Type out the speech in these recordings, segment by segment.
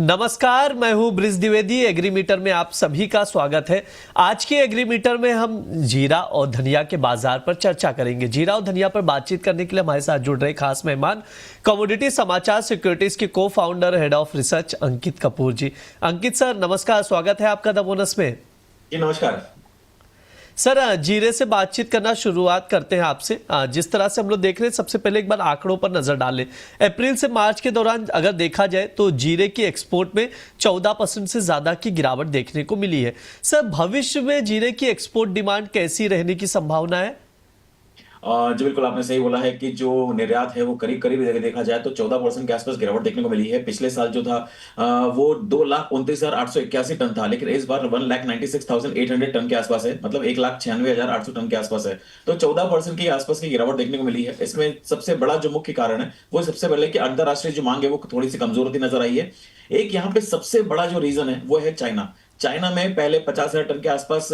नमस्कार, मैं हूं ब्रिज द्विवेदी। एग्रीमीटर में आप सभी का स्वागत है। आज के एग्रीमीटर में हम जीरा और धनिया के बाजार पर चर्चा करेंगे। जीरा और धनिया पर बातचीत करने के लिए हमारे साथ जुड़ रहे खास मेहमान कमोडिटी समाचार सिक्योरिटीज के को founder head of research Ankit Kapoor ji. Ankit sir नमस्कार, स्वागत है आपका द बोनस में। जी नमस्कार सर, जीरे से बातचीत करना शुरुआत करते हैं आपसे। जिस तरह से हम लोग देख रहे हैं, सबसे पहले एक बार आंकड़ों पर नजर डालें। अप्रैल से मार्च के दौरान अगर देखा जाए तो जीरे की एक्सपोर्ट में 14% से ज्यादा की गिरावट देखने को मिली है। सर, भविष्य में जीरे की एक्सपोर्ट डिमांड कैसी रहने की संभावना है? जी बिल्कुल, आपने सही बोला है कि जो निर्यात है वो करीब करीब देखा जाए तो 14% के आसपास गिरावट देखने को मिली है। पिछले साल जो था वो 2,29,881 टन था, लेकिन इस बार 1,96,800 टन के आसपास है, मतलब 1,96,800 टन के आसपास है। तो 14% के आसपास की गिरावट देखने को मिली है। इसमें सबसे बड़ा जो मुख्य कारण है वो सबसे पहले कि अंतरराष्ट्रीय जो मांग है वो थोड़ी सी कमजोर होती नजर आई है। एक यहाँ पे सबसे बड़ा जो रीजन है वो है चाइना। चाइना में पहले 50,000 टन के आसपास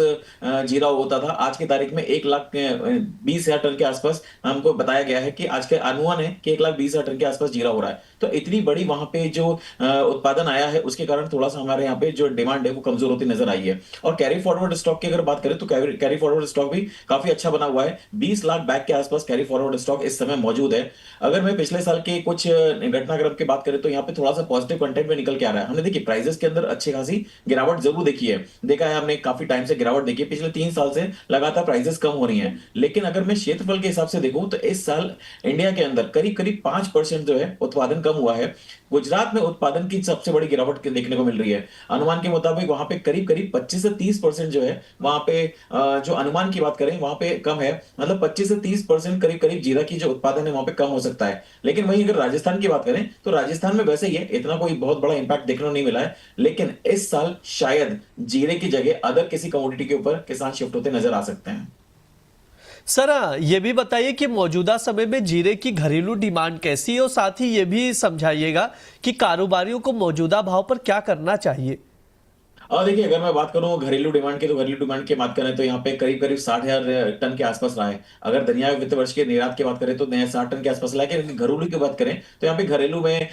जीरा होता था। आज की तारीख में 1,20,000 टन के आसपास हमको बताया गया है कि आज के अनुमान है कि 1,20,000 टन के आसपास जीरा हो रहा है। तो इतनी बड़ी वहां पे जो उत्पादन आया है उसके कारण थोड़ा सा हमारे यहाँ पे जो डिमांड है वो कमजोर होती नजर आई है। और कैरी फॉरवर्ड स्टॉक की अगर बात करें तो कैरी फॉरवर्ड स्टॉक भी काफी अच्छा बना हुआ है। 20 लाख बैग के आसपास कैरी फॉरवर्ड स्टॉक इस समय मौजूद है। अगर मैं पिछले साल के कुछ घटनाक्रम की बात करें तो यहाँ पे थोड़ा सा पॉजिटिव कंटेंट में निकल के आ रहा है। हमने देखिए प्राइसेस के अंदर अच्छी खासी गिरावट जरूर देखी है, देखा है हमने, काफी टाइम से गिरावट देखी है। पिछले 3 साल से लगातार प्राइसेस कम हो रही हैं। लेकिन अगर मैं क्षेत्रफल के हिसाब से देखूं तो इस साल इंडिया के अंदर करीब करीब 5% जो है उत्पादन कम हुआ है। गुजरात में उत्पादन की सबसे बड़ी गिरावट देखने को मिल रही है। अनुमान के मुताबिक वहां पे करीब करीब 25 से 30% जो है वहां पे जो अनुमान की बात करें वहां पे कम है, मतलब 25 से 30% करीब करीब जीरा की जो उत्पादन है वहां पे कम हो सकता है। लेकिन वहीं अगर राजस्थान की बात करें तो राजस्थान में वैसे ही है, इतना कोई बहुत बड़ा इंपैक्ट देखने को नहीं मिला है। लेकिन इस साल शायद जीरे की जगह अदर किसी कमोडिटी के ऊपर किसान शिफ्ट होते नजर आ सकते हैं। सर, ये भी बताइए कि मौजूदा समय में जीरे की घरेलू डिमांड कैसी है और साथ ही ये भी समझाइएगा कि कारोबारियों को मौजूदा भाव पर क्या करना चाहिए। और देखिए, अगर मैं बात करूं घरेलू डिमांड की तो घरेलू डिमांड की बात करें तो यहाँ पे करीब करीब 60,000 टन के आसपास रहा है। अगर धनिया वित्त वर्ष के निर्यात की बात करें तो 60 टन के आसपास रहा है। घरेलू की बात करें तो यहाँ पे घरेलू में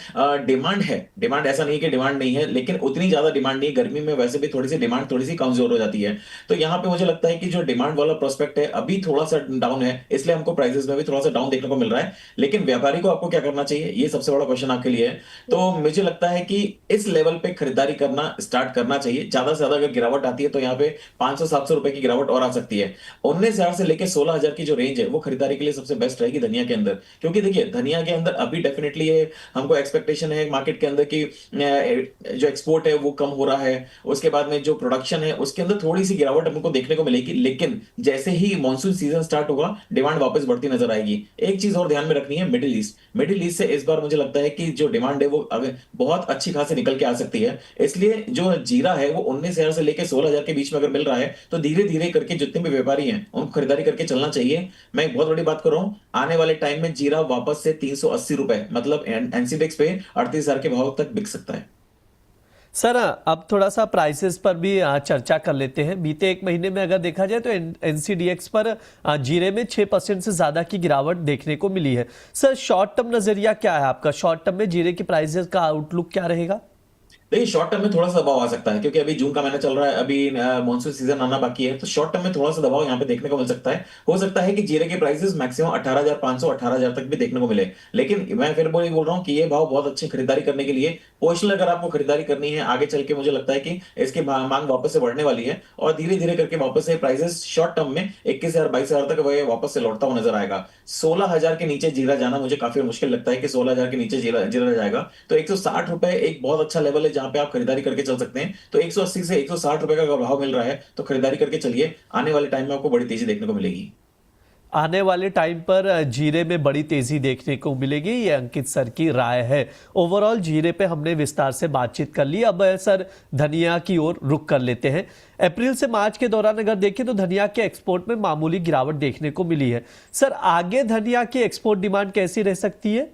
डिमांड है। डिमांड ऐसा नहीं कि डिमांड नहीं है, लेकिन उतनी ज्यादा डिमांड नहीं। गर्मी में वैसे भी थोड़ी सी डिमांड थोड़ी सी कमजोर हो जाती है। तो यहाँ पे मुझे लगता है कि जो डिमांड वाला प्रोस्पेक्ट है अभी थोड़ा सा डाउन है, इसलिए हमको प्राइसेस में भी थोड़ा सा डाउन देखने को मिल रहा है। लेकिन व्यापारी को आपको क्या करना चाहिए, ये सबसे बड़ा क्वेश्चन आपके लिए है। तो मुझे लगता है कि इस लेवल पे खरीदारी करना स्टार्ट करना चाहिए। ज्यादा से ज्यादा अगर गिरावट आती है तो यहाँ पे 500-700 रुपए की गिरावट और आ सकती है। 19,000 से लेकर 16,000 की जो रेंज है वो खरीदारी के लिए सबसे बेस्ट रहेगी धनिया के अंदर। क्योंकि देखिए धनिया के अंदर अभी डेफिनेटली है, हमको एक्सपेक्टेशन है मार्केट के अंदर की जो एक्सपोर्ट है वो कम हो रहा है। उसके बाद में जो प्रोडक्शन है उसके अंदर थोड़ी सी गिरावट हमको देखने को मिलेगी। लेकिन जैसे ही मानसून सीजन स्टार्ट होगा डिमांड वापस बढ़ती नजर आएगी। एक चीज और ध्यान में रखनी है, मिडिल ईस्ट। मिडिल ईस्ट से इस बार मुझे लगता है कि जो डिमांड है वो बहुत अच्छी खासी निकल के आ सकती है। इसलिए जो जीरा है वो 19,000 से लेकर 16,000 के बीच में अगर मिल रहा है तो धीरे धीरे करके जितने भी व्यापारी हैं उनको खरीदारी करके चलना चाहिए। मैं एक बहुत बड़ी बात कर रहा हूं, आने वाले टाइम में जीरा वापस से 380 रुपए, मतलब एनसीडेक्स पे 38,000 के भाव तक बिक सकता है। सर, अब थोड़ा सा प्राइसेस पर भी चर्चा कर लेते हैं। बीते एक महीने में अगर देखा जाए तो एनसीडीएक्स पर जीरे में 6% से ज्यादा की गिरावट देखने को मिली है। सर, शॉर्ट टर्म नजरिया क्या है आपका? शॉर्ट टर्म में जीरे की प्राइसेस का आउटलुक क्या रहेगा? देखिए, शॉर्ट टर्म में थोड़ा सा दबाव आ सकता है क्योंकि अभी जून का महीना चल रहा है, अभी मानसून सीजन आना बाकी है। तो शॉर्ट टर्म में थोड़ा सा दबाव यहाँ पे देखने को मिल सकता है। हो सकता है कि जीरे के प्राइसेस मैक्सिमम 18,500 18,000 तक भी देखने को मिले। लेकिन मैं फिर बोल रहा हूँ कि ये भाव बहुत अच्छी खरीदारी करने के लिए पोजिशनल अगर आपको खरीदारी करनी है आगे चल के, मुझे लगता है कि इसकी मांग वापस से बढ़ने वाली है और धीरे धीरे करके वापस से प्राइसेस शॉर्ट टर्म में 21,000 22,000 तक वह वापस से लौटता हुआ नजर आएगा। 16,000 के नीचे जीरा जाना मुझे काफी मुश्किल लगता है कि 16,000 के नीचे जीरा जाएगा। तो 160 रुपए एक बहुत अच्छा लेवल है जहां पे आप खरीदारी करके चल सकते हैं। तो 180 से 160 रुपए का अगर भाव मिल रहा है तो खरीदारी करके चलिए, आने वाले टाइम में आपको बड़ी तेजी देखने को मिलेगी। आने वाले टाइम पर जीरे में बड़ी तेजी देखने को मिलेगी, ये अंकित सर की राय है। ओवरऑल जीरे पे हमने विस्तार से बातचीत कर ली। अब सर धनिया की ओर रुख कर लेते हैं। अप्रैल से मार्च के दौरान अगर देखें तो धनिया के एक्सपोर्ट में मामूली गिरावट देखने को मिली है। सर, आगे धनिया की एक्सपोर्ट डिमांड कैसी रह सकती है?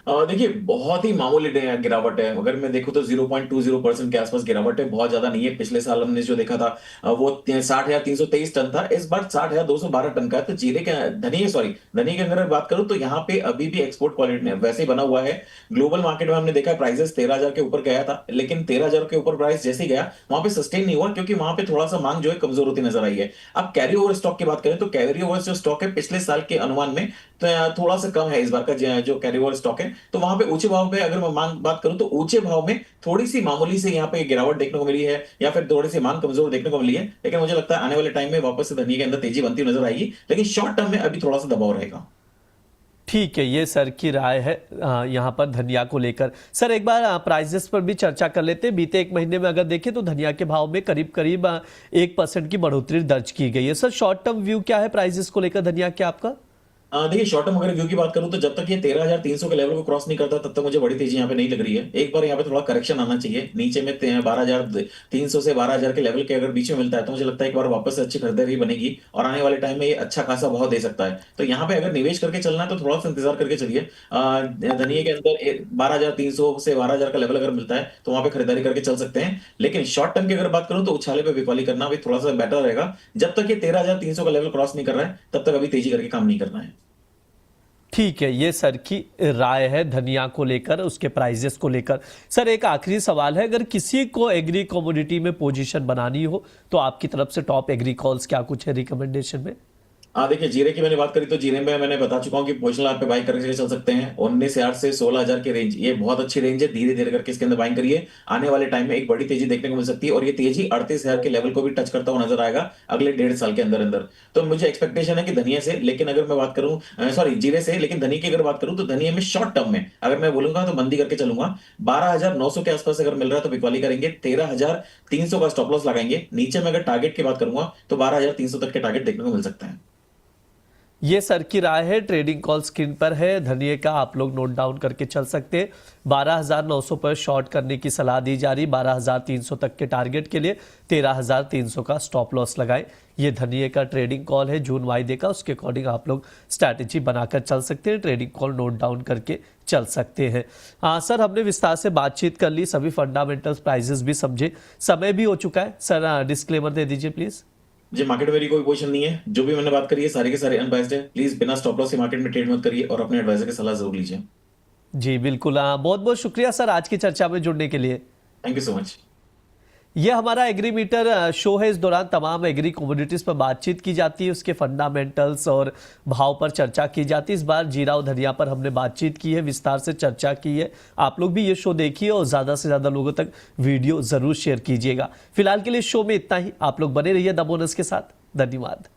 देखिए बहुत ही मामूली गिरावट है। अगर मैं देखूं तो 0.20% के आसपास गिरावट है, बहुत ज्यादा नहीं है। पिछले साल हमने जो देखा था वो 60,323 टन था, इस बार 60,212 टन का है। तो जीरे के धनिये की अगर बात करूं तो यहाँ पे अभी भी एक्सपोर्ट क्वालिटी वैसे ही बना हुआ है। ग्लोबल मार्केट में हमने देखा प्राइसेस 13,000 के ऊपर गया था, लेकिन 13,000 के ऊपर प्राइस जैसे ही गया वहां पे सस्टेन नहीं हुआ, क्योंकि वहां पे थोड़ा सा मांग जो है कमजोर होती नजर आई है। अब कैरी ओवर स्टॉक की बात करें तो कैरी ओवर जो स्टॉक है पिछले साल के अनुमान में तो थोड़ा सा कम है इस बार का जो कैरी ओवर स्टॉक है। तो वहां पे ऊंचे भाव पे अगर मैं मांग बात करूं तो ऊंचे भाव में थोड़ी सी मामूली से यहाँ पे गिरावट देखने को मिली है, या फिर थोड़ी सी मांग कमजोर देखने को मिली है। लेकिन मुझे लगता है आने वाले टाइम में वापस से धनिये के अंदर तेजी बनती नजर आएगी, लेकिन शॉर्ट टर्म में अभी थोड़ा सा दबाव रहेगा। ठीक है, ये सर की राय है यहाँ पर धनिया को लेकर। सर एक बार प्राइजेस पर भी चर्चा कर लेते हैं। बीते एक महीने में अगर देखें तो धनिया के भाव में करीब करीब 1% की बढ़ोतरी दर्ज की गई है। सर शॉर्ट टर्म व्यू क्या है प्राइजेस को लेकर धनिया के आपका? देखिए शॉर्ट टर्म अगर व्यू की बात करूं तो जब तक ये 13,300 के लेवल को क्रॉस नहीं करता तब तक मुझे बड़ी तेजी यहाँ पे नहीं लग रही है। एक बार यहाँ पे थोड़ा करेक्शन आना चाहिए नीचे में 12,300 से 12,000 के लेवल के अगर बीच में मिलता है तो मुझे लगता है एक बार वापस से अच्छी खरीदारी बनेगी और आने वाले टाइम में ये अच्छा खासा भाव दे सकता है। तो यहाँ पे अगर निवेश करके चलना है तो थोड़ा सा इंतजार करके चलिए। धनिये के अंदर 12,300 से 12,000 का लेवल अगर मिलता है तो वहां पे खरीदारी करके चल सकते हैं। लेकिन शॉर्ट टर्म की अगर बात करूं तो उछाले पे बिकवाली करना भी थोड़ा सा बेटर रहेगा। जब तक ये 13,300 का लेवल क्रॉस नहीं कर रहा है तब तक अभी तेजी करके काम नहीं करना है। ठीक है, ये सर की राय है धनिया को लेकर, उसके प्राइजेस को लेकर। सर एक आखिरी सवाल है, अगर किसी को एग्री कमोडिटी में पोजीशन बनानी हो तो आपकी तरफ से टॉप एग्री कॉल्स क्या कुछ है रिकमेंडेशन में? देखिए जीरे की मैंने बात करी तो जीरे में मैंने बता चुका हूँ कि पोजिशनल आप पे बाइंग करके चल सकते हैं। 19,800 से 16,000 की रेंज, ये बहुत अच्छी रेंज है। धीरे धीरे करके इसके अंदर बाइंग करिए, आने वाले टाइम में एक बड़ी तेजी देखने को मिल सकती है और ये तेजी 38,000 के लेवल को भी टच करता हुआ नजर आएगा अगले 1.5 साल के अंदर अंदर। तो मुझे एक्सपेक्टेशन है कि धनिया से, लेकिन अगर मैं बात करूं जीरे से, लेकिन धनिया की अगर बात करूं तो धनिया में शॉर्ट टर्म में अगर मैं बोलूंगा तो मंदी करके चलूंगा। 12,900 के आसपास अगर मिल रहा है तो बिकवाली करेंगे, 13,300 का स्टॉप लॉस लगाएंगे। नीचे में अगर टारगेट की बात करूंगा तो 12,300 तक के टारगेट देखने को मिल सकता है। ये सर की राय है, ट्रेडिंग कॉल स्क्रीन पर है, धनिये का आप लोग नोट डाउन करके चल सकते हैं। 12,900 पर शॉर्ट करने की सलाह दी जा रही, 12,300 तक के टारगेट के लिए 13,300 का स्टॉप लॉस लगाएं। ये धनिये का ट्रेडिंग कॉल है जून वायदे का, उसके अकॉर्डिंग आप लोग स्ट्रैटेजी बनाकर चल सकते हैं, ट्रेडिंग कॉल नोट डाउन करके चल सकते हैं। सर हमने विस्तार से बातचीत कर ली, सभी फंडामेंटल्स प्राइजेस भी समझे, समय भी हो चुका है। सर डिस्क्लेमर दे दीजिए प्लीज। जी मार्केट में मेरी कोई पोजीशन नहीं है, जो भी मैंने बात करी है सारे के सारे अनबायस्ड है। प्लीज बिना स्टॉप लॉस से मार्केट में ट्रेड मत करिए और अपने एडवाइजर की सलाह जरूर लीजिए। जी बिल्कुल, बहुत बहुत शुक्रिया सर आज की चर्चा में जुड़ने के लिए। Thank you so much. ये हमारा एग्री मीटर शो है, इस दौरान तमाम एग्री कमोडिटीज पर बातचीत की जाती है, उसके फंडामेंटल्स और भाव पर चर्चा की जाती है। इस बार जीरा और धनिया पर हमने बातचीत की है, विस्तार से चर्चा की है। आप लोग भी ये शो देखिए और ज़्यादा से ज़्यादा लोगों तक वीडियो ज़रूर शेयर कीजिएगा। फिलहाल के लिए शो में इतना ही, आप लोग बने रहिए द बोनस के साथ। धन्यवाद।